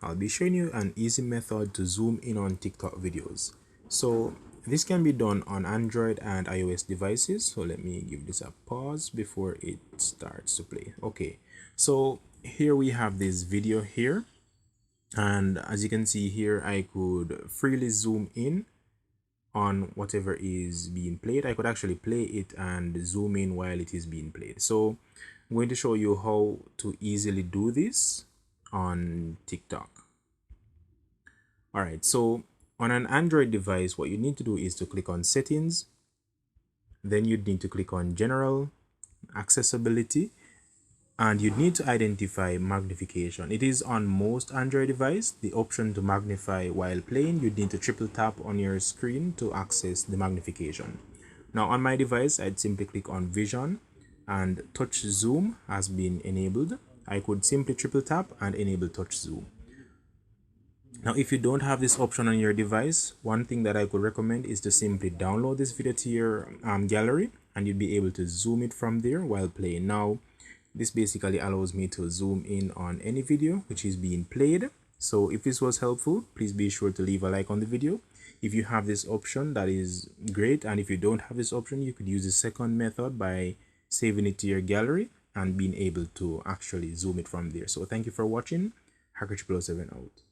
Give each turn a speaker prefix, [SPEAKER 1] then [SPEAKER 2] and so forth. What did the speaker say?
[SPEAKER 1] I'll be showing you an easy method to zoom in on TikTok videos. So this can be done on Android and iOS devices. So let me give this a pause before it starts to play. Okay, so here we have this video here, and as you can see here, I could freely zoom in on whatever is being played. I could actually play it and zoom in while it is being played. So I'm going to show you how to easily do this on TikTok. All right, so on an Android device, what you need to do is to click on Settings, then you'd need to click on General, Accessibility, and you'd need to identify magnification. It is on most Android device, the option to magnify while playing. You'd need to triple tap on your screen to access the magnification. Now on my device, I'd simply click on Vision, and Touch Zoom has been enabled. I could simply triple tap and enable Touch Zoom. Now, if you don't have this option on your device, one thing that I could recommend is to simply download this video to your gallery, and you'll be able to zoom it from there while playing. Now, this basically allows me to zoom in on any video which is being played. So if this was helpful, please be sure to leave a like on the video. If you have this option, that is great. And if you don't have this option, you could use the second method by saving it to your gallery and being able to actually zoom it from there. So thank you for watching. Hacker007 out.